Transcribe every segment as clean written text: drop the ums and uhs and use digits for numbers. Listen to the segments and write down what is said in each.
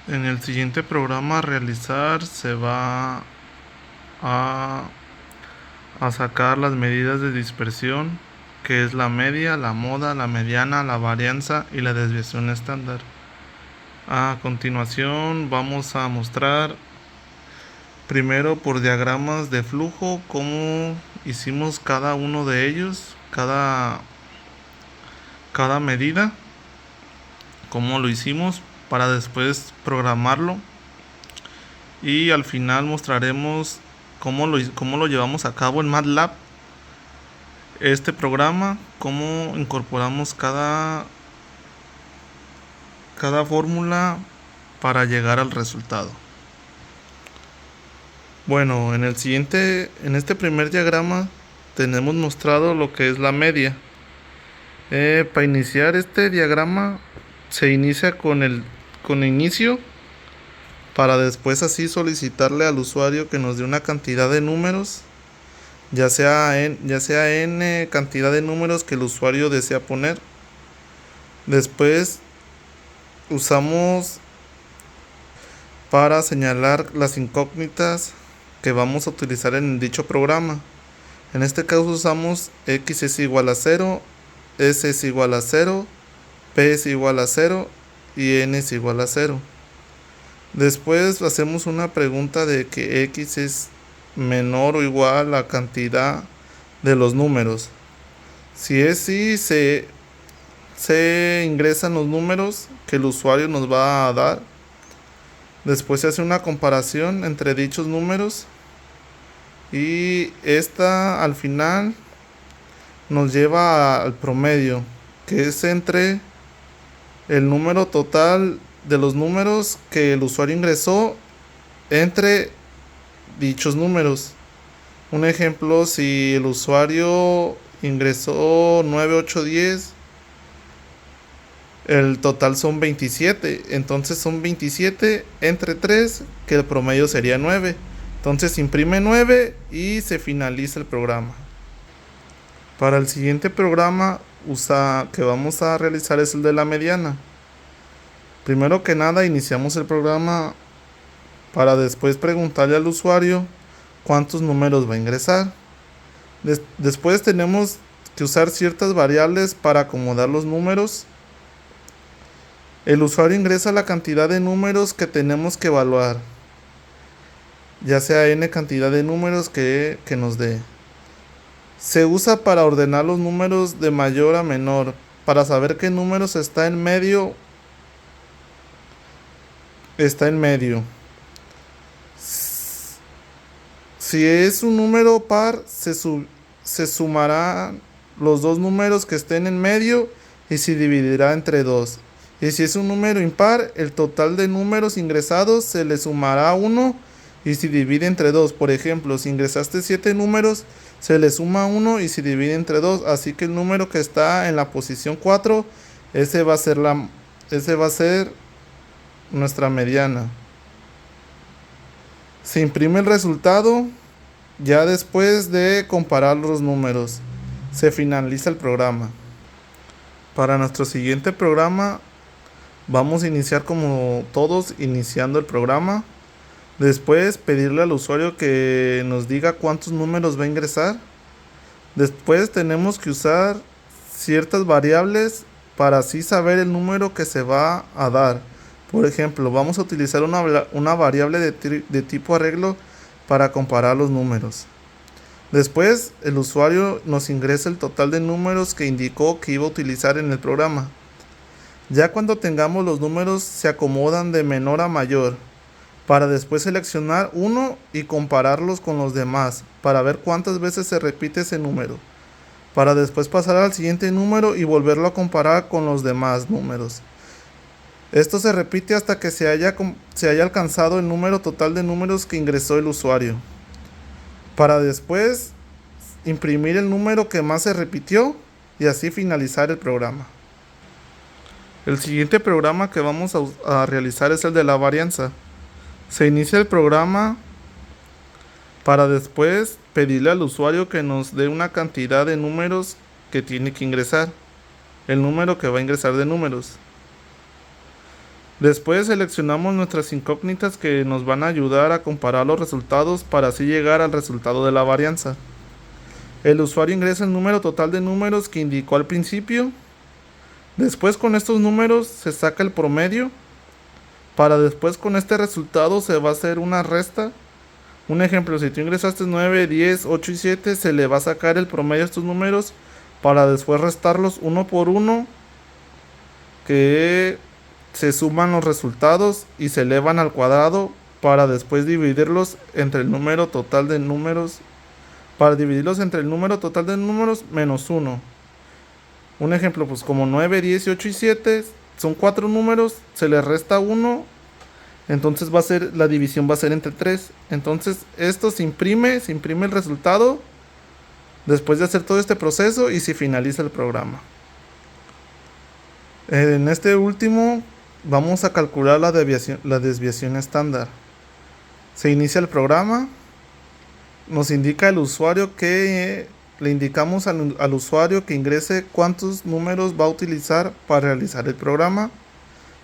En el siguiente programa a realizar se va a, a sacar las medidas de dispersión, que es la media, la moda, la mediana, la varianza y la desviación estándar. A continuación vamos a mostrar primero por diagramas de flujo cómo hicimos cada uno de ellos, cada medida, cómo lo hicimos para después programarlo, y al final mostraremos cómo lo llevamos a cabo en MATLAB este programa, cómo incorporamos cada fórmula para llegar al resultado. Bueno, en este primer diagrama tenemos mostrado lo que es la media. Para iniciar este diagrama se inicia con inicio, para después así solicitarle al usuario que nos dé una cantidad de números, ya sea n cantidad de números que el usuario desea poner. Después usamos para señalar las incógnitas que vamos a utilizar en dicho programa. En este caso usamos x es igual a 0, s es igual a 0, p es igual a 0 y n es igual a 0. Después hacemos una pregunta de que x es menor o igual a la cantidad de los números. Si es sí, se ingresan los números que el usuario nos va a dar. Después se hace una comparación entre dichos números y esta al final nos lleva al promedio, que es entre el número total de los números que el usuario ingresó entre dichos números. Un ejemplo, si el usuario ingresó 9, 8, 10, el total son 27, entonces son 27 entre 3, que el promedio sería 9. Entonces imprime 9 y se finaliza el programa. Para el siguiente programa que vamos a realizar es el de la mediana. Primero que nada iniciamos el programa para después preguntarle al usuario cuántos números va a ingresar. Después tenemos que usar ciertas variables para acomodar los números. El usuario ingresa la cantidad de números que tenemos que evaluar, ya sea n cantidad de números que nos dé. Se usa para ordenar los números de mayor a menor, para saber qué números está en medio. Si es un número par, se sumarán los dos números que estén en medio y se dividirá entre 2. Y si es un número impar, el total de números ingresados se le sumará 1 y se divide entre 2. Por ejemplo, si ingresaste 7 números, se le suma 1 y se divide entre 2. Así que el número que está en la posición 4, ese va a ser nuestra mediana. Se imprime el resultado ya después de comparar los números. Se finaliza el programa. Para nuestro siguiente programa vamos a iniciar como todos, iniciando el programa. Después pedirle al usuario que nos diga cuántos números va a ingresar. Después tenemos que usar ciertas variables para así saber el número que se va a dar. Por ejemplo, vamos a utilizar una variable de tipo arreglo para comparar los números. Después el usuario nos ingresa el total de números que indicó que iba a utilizar en el programa. Ya cuando tengamos los números se acomodan de menor a mayor, para después seleccionar uno y compararlos con los demás, para ver cuántas veces se repite ese número, para después pasar al siguiente número y volverlo a comparar con los demás números. Esto se repite hasta que se haya alcanzado el número total de números que ingresó el usuario, para después imprimir el número que más se repitió y así finalizar el programa. El siguiente programa que vamos a realizar es el de la varianza. Se inicia el programa para después pedirle al usuario que nos dé una cantidad de números que tiene que ingresar, el número que va a ingresar de números. Después seleccionamos nuestras incógnitas que nos van a ayudar a comparar los resultados para así llegar al resultado de la varianza. El usuario ingresa el número total de números que indicó al principio. Después con estos números se saca el promedio. Para después con este resultado se va a hacer una resta. Un ejemplo, si tú ingresaste 9, 10, 8 y 7, se le va a sacar el promedio a estos números para después restarlos uno por uno, que se suman los resultados y se elevan al cuadrado para después dividirlos entre el número total de números, menos 1. Un ejemplo, pues como 9, 10, 8 y 7 son 4 números, se le resta 1. Entonces la división va a ser entre 3. Entonces esto se imprime el resultado después de hacer todo este proceso y se finaliza el programa. En este último vamos a calcular la desviación estándar. Se inicia el programa, nos indica el usuario que le indicamos al usuario que ingrese cuántos números va a utilizar para realizar el programa.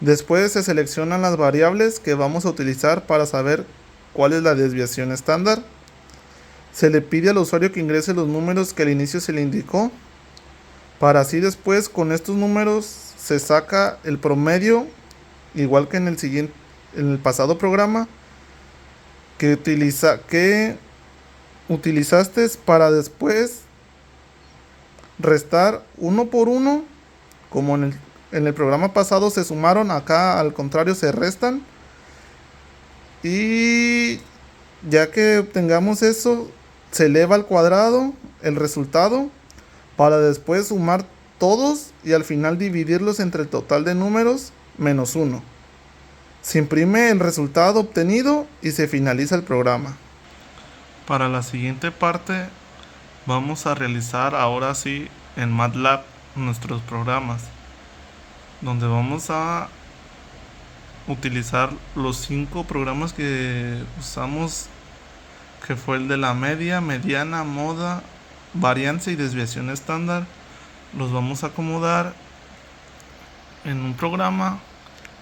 Después se seleccionan las variables que vamos a utilizar para saber cuál es la desviación estándar. Se le pide al usuario que ingrese los números que al inicio se le indicó. Para así después con estos números se saca el promedio, igual que en el pasado programa, que utilizaste para después restar uno por uno, como en el programa pasado se sumaron, acá al contrario se restan. Y ya que obtengamos eso, se eleva al cuadrado el resultado para después sumar todos y al final dividirlos entre el total de números menos 1. Se imprime el resultado obtenido y se finaliza el programa. Para la siguiente parte vamos a realizar ahora sí en MATLAB nuestros programas, donde vamos a utilizar los 5 programas que usamos, que fue el de la media, mediana, moda, varianza y desviación estándar. Los vamos a acomodar en un programa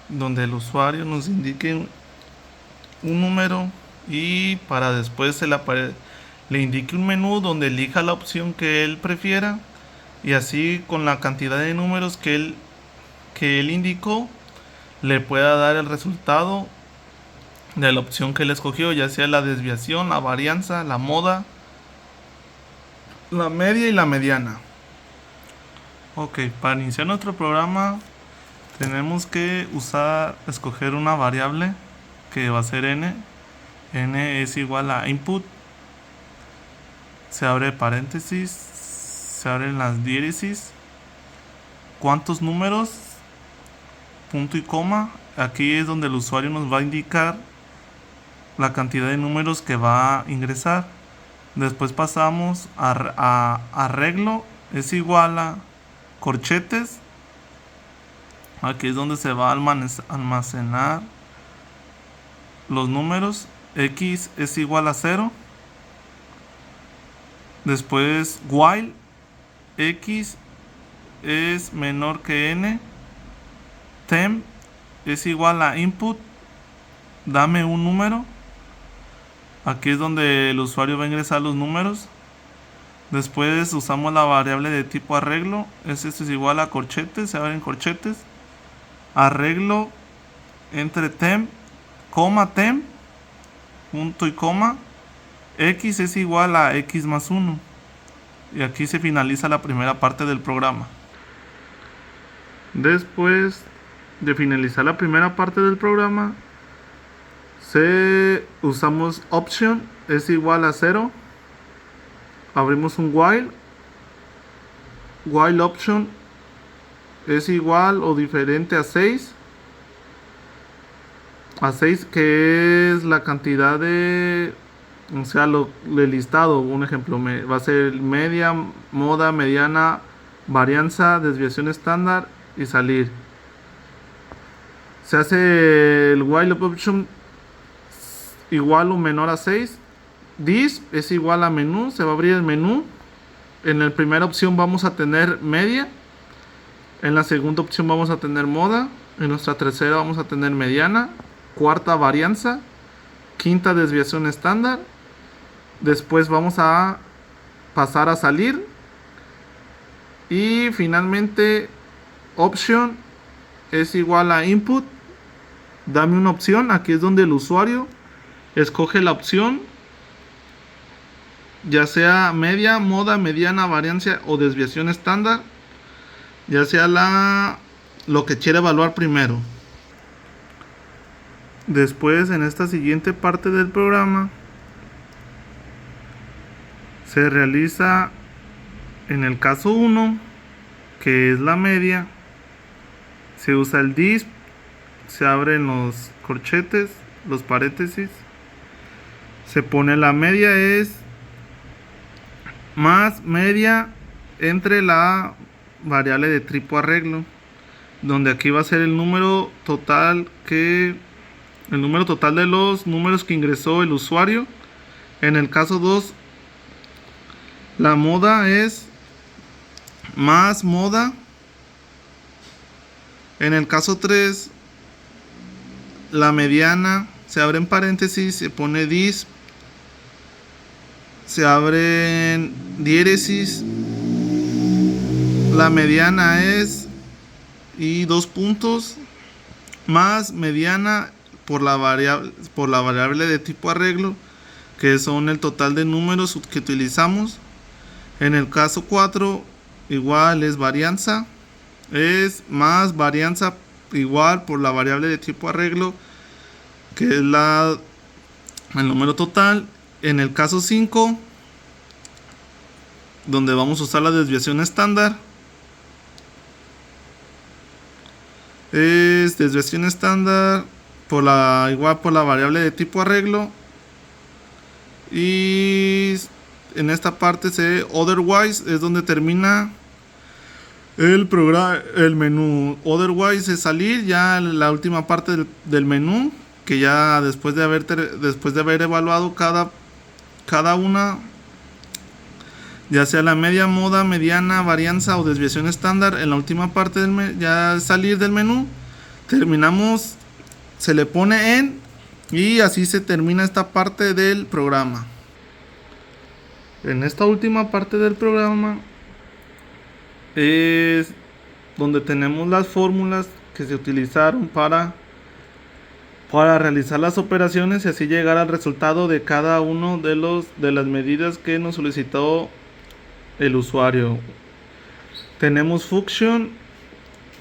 donde el usuario nos indique un número y para después le indique un menú donde elija la opción que él prefiera, y así con la cantidad de números que él indicó le pueda dar el resultado de la opción que él escogió, ya sea la desviación, la varianza, la moda, la media y la mediana. Ok, para iniciar nuestro programa tenemos que escoger una variable que va a ser n. N es igual a input, se abre paréntesis, se abren las diéresis, cuántos números, punto y coma. Aquí es donde el usuario nos va a indicar la cantidad de números que va a ingresar. Después pasamos a arreglo, es igual a corchetes. Aquí es donde se va a almacenar los números. X es igual a 0. Después while x es menor que n. Temp es igual a input, dame un número. Aquí es donde el usuario va a ingresar los números. Después usamos la variable de tipo arreglo, esto es igual a corchetes, se abren corchetes. Arreglo entre temp, temp, punto y coma. X es igual a x más 1. Y aquí se finaliza la primera parte del programa. Después de finalizar la primera parte del programa, usamos option, es igual a 0. Abrimos un while option es igual o diferente a 6, que es la cantidad de, o sea, el listado. Un ejemplo va a ser media, moda, mediana, varianza, desviación estándar y salir. Se hace el while option igual o menor a 6. This es igual a menú, se va a abrir el menú. En la primera opción vamos a tener media, en la segunda opción vamos a tener moda, En nuestra tercera vamos a tener mediana, cuarta varianza, quinta desviación estándar. Después vamos a pasar a salir. Y finalmente option es igual a input. Dame una opción. Aquí es donde el usuario escoge la opción, ya sea media, moda, mediana, variancia o desviación estándar, ya sea lo que quiere evaluar primero. Después, en esta siguiente parte del programa, se realiza, en el caso 1, que es la media, se usa el div, se abren los corchetes, los paréntesis, se pone la media es más media entre la variable de tipo arreglo, donde aquí va a ser el número total de los números que ingresó el usuario. En el caso 2, la moda es más moda. En el caso 3, la mediana se abre en paréntesis, se pone dis, se abren diéresis, la mediana es y 2 puntos más mediana por la variable de tipo arreglo, que son el total de números que utilizamos. En el caso 4, igual es varianza, es más varianza igual por la variable de tipo arreglo, que es el número total. En el caso 5, donde vamos a usar la desviación estándar, es desviación estándar igual por la variable de tipo arreglo. Y en esta parte otherwise es donde termina el menú. Otherwise es salir, ya la última parte del menú, que ya después de haber evaluado cada una, ya sea la media, moda, mediana, varianza o desviación estándar, en la última parte ya salir del menú, terminamos, se le pone en, y así se termina esta parte del programa. En esta última parte del programa es donde tenemos las fórmulas que se utilizaron para realizar las operaciones y así llegar al resultado de cada uno de las medidas que nos solicitó el usuario. Tenemos function,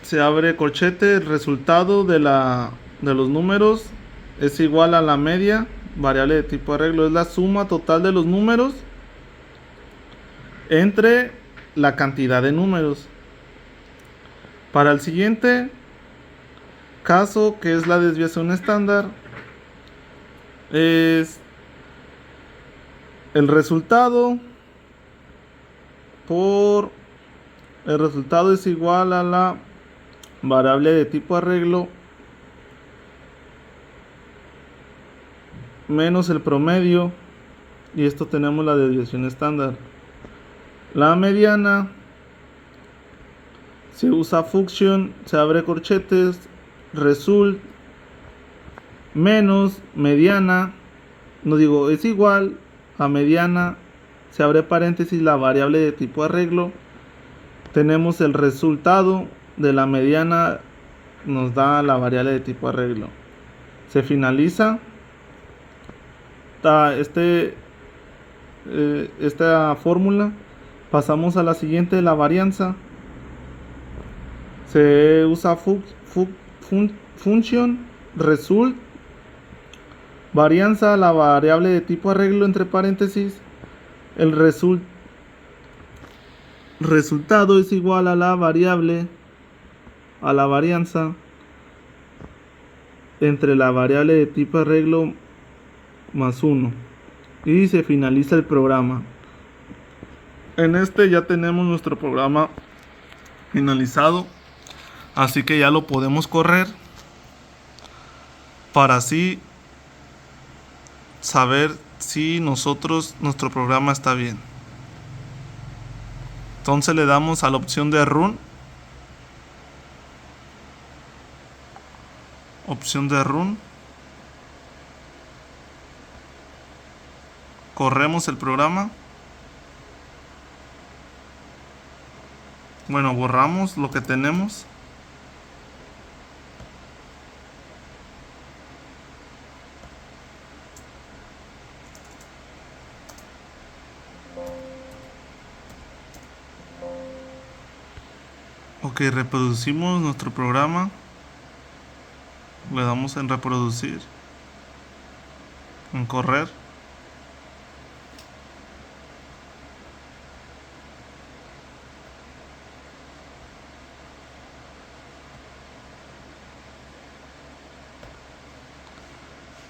se abre corchete, el resultado de los números es igual a la media, variable de tipo arreglo, es la suma total de los números entre la cantidad de números. Para el siguiente caso, que es la desviación estándar, es el resultado es igual a la variable de tipo arreglo menos el promedio, y esto tenemos la desviación estándar. La mediana se usa function, se abre corchetes, result menos mediana, es igual a mediana, se abre paréntesis la variable de tipo arreglo. Tenemos el resultado de la mediana, nos da la variable de tipo arreglo. Se finaliza esta fórmula. Pasamos a la siguiente, la varianza. Se usa function, result, varianza, la variable de tipo arreglo entre paréntesis. El resultado es igual a la variable, a la varianza entre la variable de tipo arreglo más 1. Y se finaliza el programa. En este ya tenemos nuestro programa finalizado, así que ya lo podemos correr para así saber si nuestro programa está bien. Entonces le damos a la opción de run opción de run. Corremos el programa. Bueno, borramos lo que tenemos. Ok, reproducimos nuestro programa. Le damos en reproducir, en correr.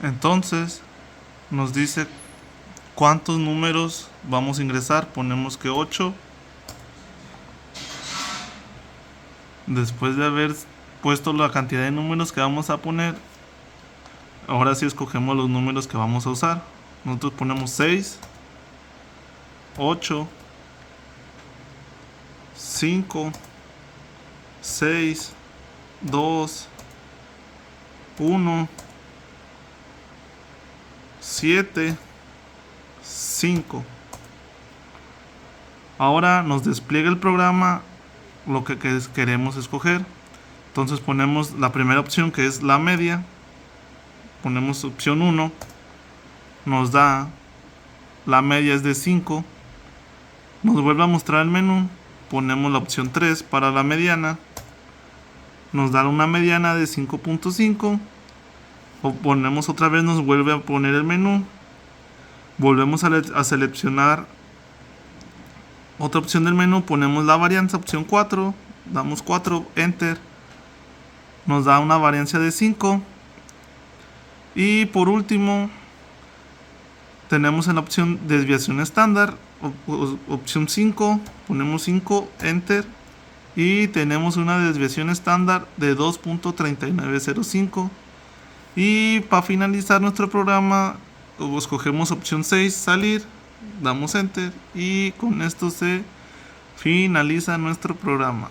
Entonces nos dice cuántos números vamos a ingresar. Ponemos que 8. Después de haber puesto la cantidad de números que vamos a poner, ahora sí escogemos los números que vamos a usar. Nosotros ponemos 6, 8, 5, 6, 2, 1, 7, 5. Ahora nos despliega el programa lo que queremos escoger. Entonces ponemos la primera opción, que es la media. Ponemos opción 1. Nos da la media es de 5. Nos vuelve a mostrar el menú. Ponemos la opción 3 para la mediana. Nos da una mediana de 5.5. O ponemos otra vez, nos vuelve a poner el menú. Volvemos a seleccionar otra opción del menú. Ponemos la varianza, opción 4. Damos 4, enter. Nos da una variancia de 5. Y por último tenemos en la opción desviación estándar, opción 5. Ponemos 5, enter. Y tenemos una desviación estándar de 2.3905. Y para finalizar nuestro programa, escogemos opción 6, salir, damos enter, y con esto se finaliza nuestro programa.